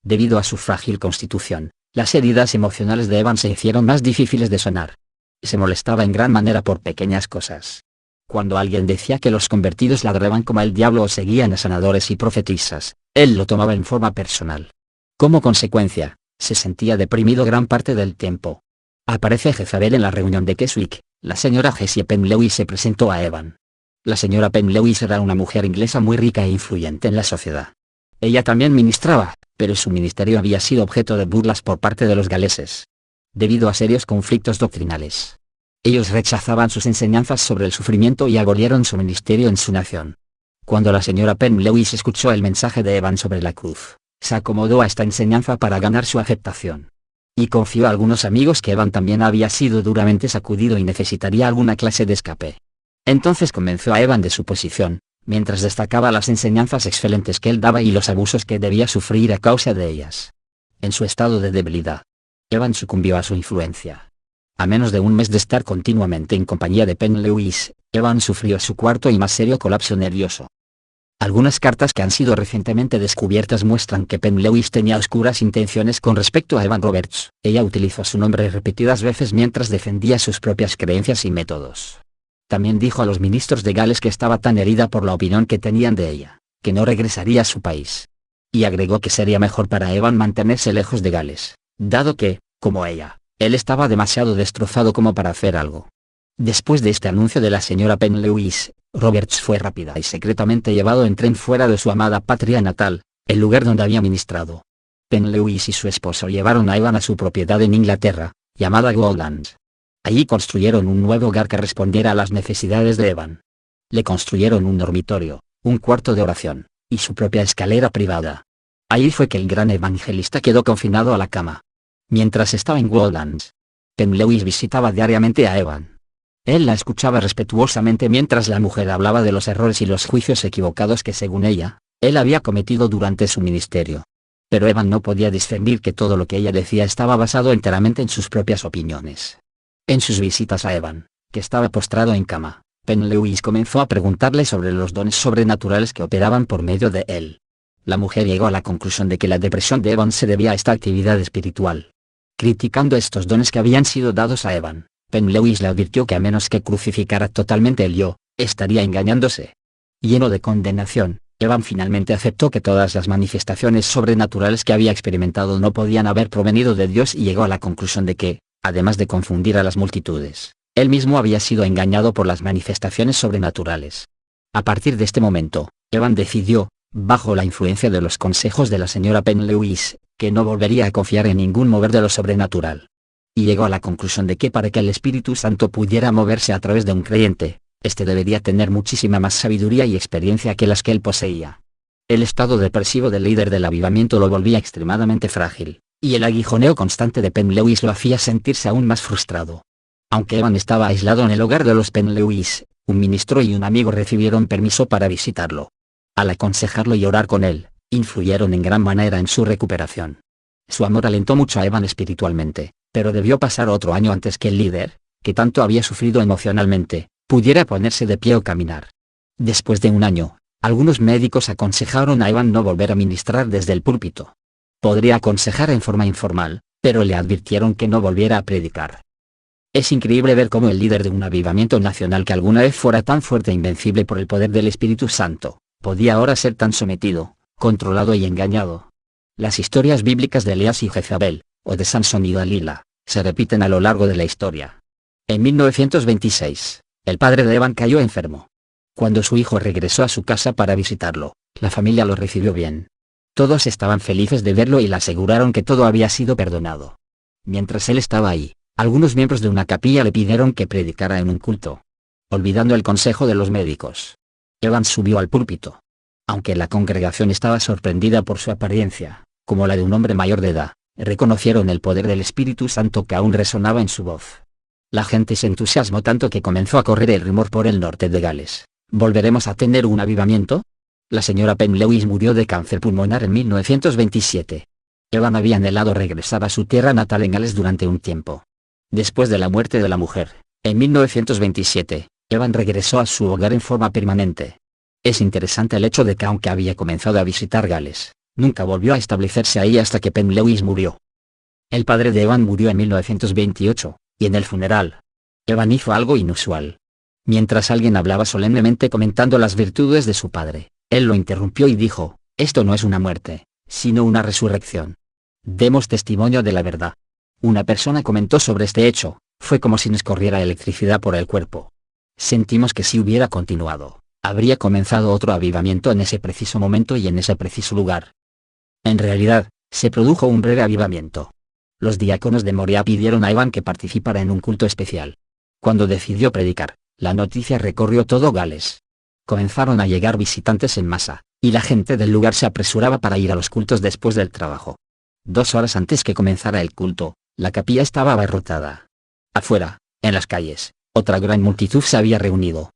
Debido a su frágil constitución, las heridas emocionales de Evan se hicieron más difíciles de sanar. Se molestaba en gran manera por pequeñas cosas. Cuando alguien decía que los convertidos ladraban como el diablo o seguían a sanadores y profetisas, él lo tomaba en forma personal. Como consecuencia, se sentía deprimido gran parte del tiempo. Aparece Jezabel en la reunión de Keswick. La señora Jessie Penn-Lewis se presentó a Evan. La señora Penn-Lewis era una mujer inglesa muy rica e influyente en la sociedad. Ella también ministraba, pero su ministerio había sido objeto de burlas por parte de los galeses. Debido a serios conflictos doctrinales. Ellos rechazaban sus enseñanzas sobre el sufrimiento y abolieron su ministerio en su nación. Cuando la señora Penn-Lewis escuchó el mensaje de Evan sobre la cruz, se acomodó a esta enseñanza para ganar su aceptación. Y confió a algunos amigos que Evan también había sido duramente sacudido y necesitaría alguna clase de escape. Entonces convenció a Evan de su posición, mientras destacaba las enseñanzas excelentes que él daba y los abusos que debía sufrir a causa de ellas. En su estado de debilidad, Evan sucumbió a su influencia. A menos de un mes de estar continuamente en compañía de Penn-Lewis, Evan sufrió su cuarto y más serio colapso nervioso. Algunas cartas que han sido recientemente descubiertas muestran que Penn-Lewis tenía oscuras intenciones con respecto a Evan Roberts. Ella utilizó su nombre repetidas veces mientras defendía sus propias creencias y métodos. También dijo a los ministros de Gales que estaba tan herida por la opinión que tenían de ella, que no regresaría a su país. Y agregó que sería mejor para Evan mantenerse lejos de Gales, dado que, como ella, él estaba demasiado destrozado como para hacer algo. Después de este anuncio de la señora Penn-Lewis, Roberts fue rápida y secretamente llevado en tren fuera de su amada patria natal, el lugar donde había ministrado. Penn-Lewis y su esposo llevaron a Evan a su propiedad en Inglaterra, llamada Goldlands. Allí construyeron un nuevo hogar que respondiera a las necesidades de Evan. Le construyeron un dormitorio, un cuarto de oración, y su propia escalera privada. Allí fue que el gran evangelista quedó confinado a la cama. Mientras estaba en Goldlands, Penn-Lewis visitaba diariamente a Evan. Él la escuchaba respetuosamente mientras la mujer hablaba de los errores y los juicios equivocados que según ella, él había cometido durante su ministerio. Pero Evan no podía discernir que todo lo que ella decía estaba basado enteramente en sus propias opiniones. En sus visitas a Evan, que estaba postrado en cama, Penn-Lewis comenzó a preguntarle sobre los dones sobrenaturales que operaban por medio de él. La mujer llegó a la conclusión de que la depresión de Evan se debía a esta actividad espiritual. Criticando estos dones que habían sido dados a Evan, Penn-Lewis le advirtió que a menos que crucificara totalmente el yo, estaría engañándose. Lleno de condenación, Evan finalmente aceptó que todas las manifestaciones sobrenaturales que había experimentado no podían haber provenido de Dios y llegó a la conclusión de que, además de confundir a las multitudes, él mismo había sido engañado por las manifestaciones sobrenaturales. A partir de este momento, Evan decidió, bajo la influencia de los consejos de la señora Penn-Lewis, que no volvería a confiar en ningún mover de lo sobrenatural. Y llegó a la conclusión de que para que el Espíritu Santo pudiera moverse a través de un creyente, éste debería tener muchísima más sabiduría y experiencia que las que él poseía. El estado depresivo del líder del avivamiento lo volvía extremadamente frágil, y el aguijoneo constante de Penn-Lewis lo hacía sentirse aún más frustrado. Aunque Evan estaba aislado en el hogar de los Penn-Lewis, un ministro y un amigo recibieron permiso para visitarlo. Al aconsejarlo y orar con él, influyeron en gran manera en su recuperación. Su amor alentó mucho a Evan espiritualmente, pero debió pasar otro año antes que el líder, que tanto había sufrido emocionalmente, pudiera ponerse de pie o caminar. Después de un año, algunos médicos aconsejaron a Evan no volver a ministrar desde el púlpito. Podría aconsejar en forma informal, pero le advirtieron que no volviera a predicar. Es increíble ver cómo el líder de un avivamiento nacional que alguna vez fuera tan fuerte e invencible por el poder del Espíritu Santo, podía ahora ser tan sometido, controlado y engañado. Las historias bíblicas de Elías y Jezabel, o de Sansón y Dalila, se repiten a lo largo de la historia. En 1926, el padre de Evan cayó enfermo. Cuando su hijo regresó a su casa para visitarlo, la familia lo recibió bien. Todos estaban felices de verlo y le aseguraron que todo había sido perdonado. Mientras él estaba ahí, algunos miembros de una capilla le pidieron que predicara en un culto. Olvidando el consejo de los médicos, Evan subió al púlpito. Aunque la congregación estaba sorprendida por su apariencia, como la de un hombre mayor de edad, reconocieron el poder del Espíritu Santo que aún resonaba en su voz. La gente se entusiasmó tanto que comenzó a correr el rumor por el norte de Gales: ¿volveremos a tener un avivamiento? La señora Penn Lewis murió de cáncer pulmonar en 1927. Evan había anhelado regresar a su tierra natal en Gales durante un tiempo. Después de la muerte de la mujer, en 1927, Evan regresó a su hogar en forma permanente. Es interesante el hecho de que aunque había comenzado a visitar Gales, nunca volvió a establecerse ahí hasta que Penn Lewis murió. El padre de Evan murió en 1928, y en el funeral, Evan hizo algo inusual. Mientras alguien hablaba solemnemente comentando las virtudes de su padre, él lo interrumpió y dijo: «Esto no es una muerte, sino una resurrección. Demos testimonio de la verdad». Una persona comentó sobre este hecho: «Fue como si nos corriera electricidad por el cuerpo. Sentimos que si hubiera continuado, habría comenzado otro avivamiento en ese preciso momento y en ese preciso lugar». En realidad, se produjo un breve avivamiento. Los diáconos de Moria pidieron a Evan que participara en un culto especial. Cuando decidió predicar, la noticia recorrió todo Gales. Comenzaron a llegar visitantes en masa, y la gente del lugar se apresuraba para ir a los cultos después del trabajo. 2 horas antes que comenzara el culto, la capilla estaba abarrotada. Afuera, en las calles, otra gran multitud se había reunido.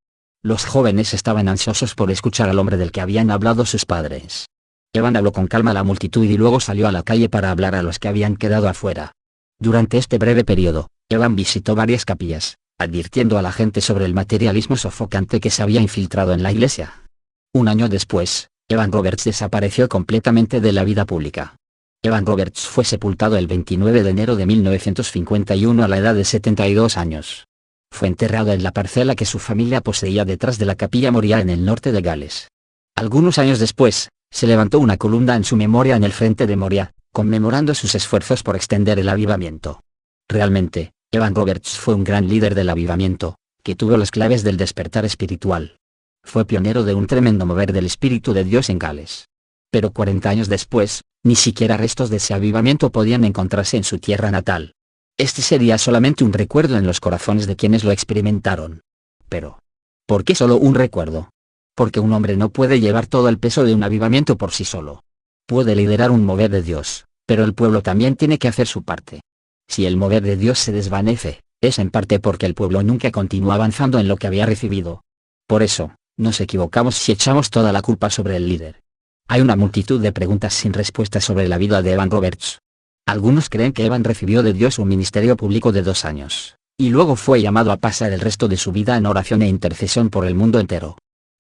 Los jóvenes estaban ansiosos por escuchar al hombre del que habían hablado sus padres. Evan habló con calma a la multitud y luego salió a la calle para hablar a los que habían quedado afuera. Durante este breve periodo, Evan visitó varias capillas, advirtiendo a la gente sobre el materialismo sofocante que se había infiltrado en la iglesia. Un año después, Evan Roberts desapareció completamente de la vida pública. Evan Roberts fue sepultado el 29 de enero de 1951 a la edad de 72 años. Fue enterrado en la parcela que su familia poseía detrás de la capilla Moria en el norte de Gales. Algunos años después, se levantó una columna en su memoria en el frente de Moria, conmemorando sus esfuerzos por extender el avivamiento. Realmente, Evan Roberts fue un gran líder del avivamiento, que tuvo las claves del despertar espiritual. Fue pionero de un tremendo mover del Espíritu de Dios en Gales. Pero 40 años después, ni siquiera restos de ese avivamiento podían encontrarse en su tierra natal. Este sería solamente un recuerdo en los corazones de quienes lo experimentaron. Pero, ¿por qué solo un recuerdo? Porque un hombre no puede llevar todo el peso de un avivamiento por sí solo. Puede liderar un mover de Dios, pero el pueblo también tiene que hacer su parte. Si el mover de Dios se desvanece, es en parte porque el pueblo nunca continúa avanzando en lo que había recibido. Por eso, nos equivocamos si echamos toda la culpa sobre el líder. Hay una multitud de preguntas sin respuesta sobre la vida de Evan Roberts. Algunos creen que Evan recibió de Dios un ministerio público de 2 años, y luego fue llamado a pasar el resto de su vida en oración e intercesión por el mundo entero.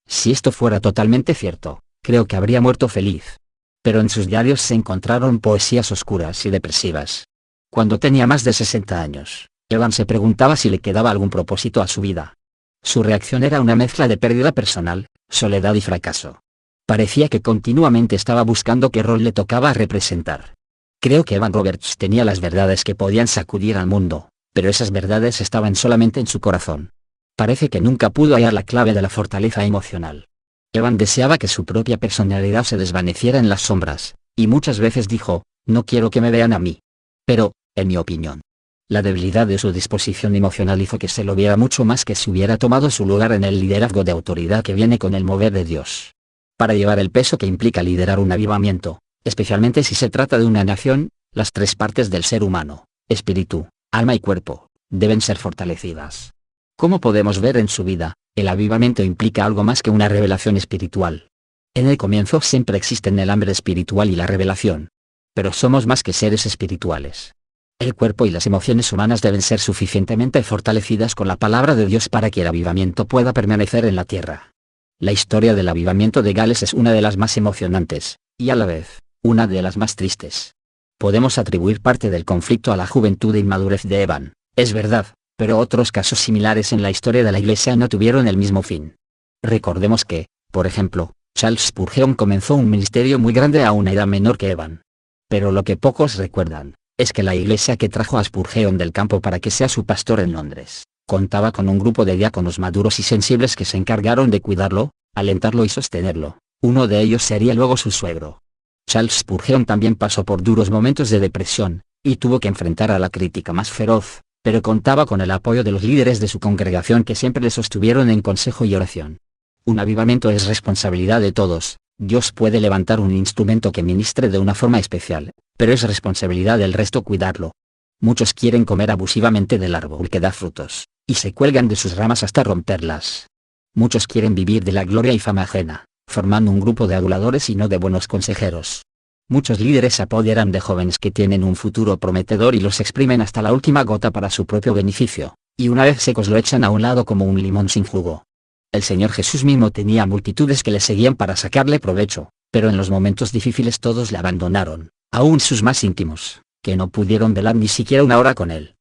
Si esto fuera totalmente cierto, creo que habría muerto feliz. Pero en sus diarios se encontraron poesías oscuras y depresivas. Cuando tenía más de 60 años, Evan se preguntaba si le quedaba algún propósito a su vida. Su reacción era una mezcla de pérdida personal, soledad y fracaso. Parecía que continuamente estaba buscando qué rol le tocaba representar. Creo que Evan Roberts tenía las verdades que podían sacudir al mundo, pero esas verdades estaban solamente en su corazón. Parece que nunca pudo hallar la clave de la fortaleza emocional. Evan deseaba que su propia personalidad se desvaneciera en las sombras, y muchas veces dijo: «No quiero que me vean a mí». Pero, en mi opinión, la debilidad de su disposición emocional hizo que se lo viera mucho más que si hubiera tomado su lugar en el liderazgo de autoridad que viene con el mover de Dios. Para llevar el peso que implica liderar un avivamiento, especialmente si se trata de una nación, las 3 partes del ser humano, espíritu, alma y cuerpo, deben ser fortalecidas. Como podemos ver en su vida, el avivamiento implica algo más que una revelación espiritual. En el comienzo siempre existen el hambre espiritual y la revelación. Pero somos más que seres espirituales. El cuerpo y las emociones humanas deben ser suficientemente fortalecidas con la palabra de Dios para que el avivamiento pueda permanecer en la tierra. La historia del avivamiento de Gales es una de las más emocionantes, y a la vez, una de las más tristes. Podemos atribuir parte del conflicto a la juventud e inmadurez de Evan, es verdad, pero otros casos similares en la historia de la Iglesia no tuvieron el mismo fin. Recordemos que, por ejemplo, Charles Spurgeon comenzó un ministerio muy grande a una edad menor que Evan. Pero lo que pocos recuerdan, es que la iglesia que trajo a Spurgeon del campo para que sea su pastor en Londres, contaba con un grupo de diáconos maduros y sensibles que se encargaron de cuidarlo, alentarlo y sostenerlo. Uno de ellos sería luego su suegro. Charles Spurgeon también pasó por duros momentos de depresión, y tuvo que enfrentar a la crítica más feroz, pero contaba con el apoyo de los líderes de su congregación que siempre le sostuvieron en consejo y oración. Un avivamiento es responsabilidad de todos. Dios puede levantar un instrumento que ministre de una forma especial, pero es responsabilidad del resto cuidarlo. Muchos quieren comer abusivamente del árbol que da frutos, y se cuelgan de sus ramas hasta romperlas. Muchos quieren vivir de la gloria y fama ajena, formando un grupo de aduladores y no de buenos consejeros. Muchos líderes se apoderan de jóvenes que tienen un futuro prometedor y los exprimen hasta la última gota para su propio beneficio, y una vez secos lo echan a un lado como un limón sin jugo. El Señor Jesús mismo tenía multitudes que le seguían para sacarle provecho, pero en los momentos difíciles todos le abandonaron, aún sus más íntimos, que no pudieron velar ni siquiera una hora con él.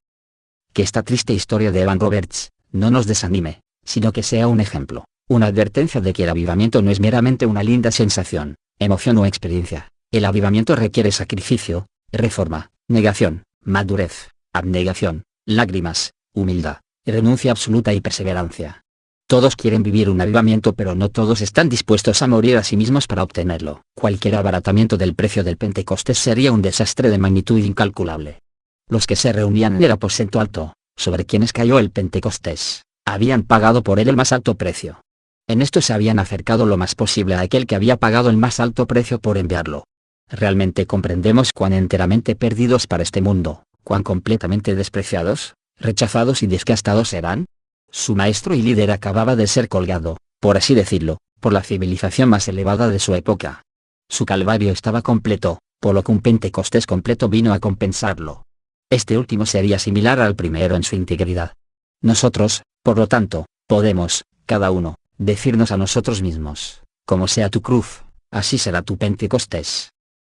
Que esta triste historia de Evan Roberts no nos desanime, sino que sea un ejemplo, una advertencia de que el avivamiento no es meramente una linda sensación, emoción o experiencia. El avivamiento requiere sacrificio, reforma, negación, madurez, abnegación, lágrimas, humildad, renuncia absoluta y perseverancia. Todos quieren vivir un avivamiento, pero no todos están dispuestos a morir a sí mismos para obtenerlo. Cualquier abaratamiento del precio del Pentecostés sería un desastre de magnitud incalculable. Los que se reunían en el aposento alto, sobre quienes cayó el Pentecostés, habían pagado por él el más alto precio. En esto se habían acercado lo más posible a aquel que había pagado el más alto precio por enviarlo. Realmente comprendemos cuán enteramente perdidos para este mundo, cuán completamente despreciados, rechazados y desgastados eran. Su maestro y líder acababa de ser colgado, por así decirlo, por la civilización más elevada de su época. Su calvario estaba completo, por lo que un Pentecostés completo vino a compensarlo. Este último sería similar al primero en su integridad. Nosotros, por lo tanto, podemos, cada uno, decirnos a nosotros mismos, como sea tu cruz, así será tu Pentecostés.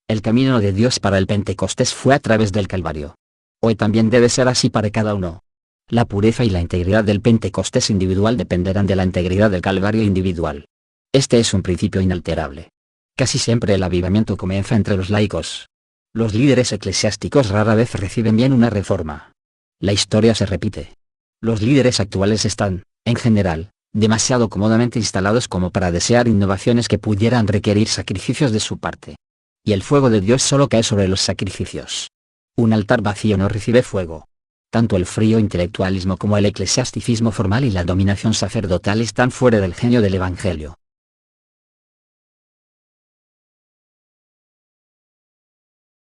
El camino de Dios para el Pentecostés fue a través del Calvario. Hoy también debe ser así para cada uno. La pureza y la integridad del Pentecostés individual dependerán de la integridad del Calvario individual. Este es un principio inalterable. Casi siempre el avivamiento comienza entre los laicos. Los líderes eclesiásticos rara vez reciben bien una reforma. La historia se repite. Los líderes actuales están, en general, demasiado cómodamente instalados como para desear innovaciones que pudieran requerir sacrificios de su parte. Y el fuego de Dios solo cae sobre los sacrificios. Un altar vacío no recibe fuego. Tanto el frío intelectualismo como el eclesiasticismo formal y la dominación sacerdotal están fuera del genio del Evangelio.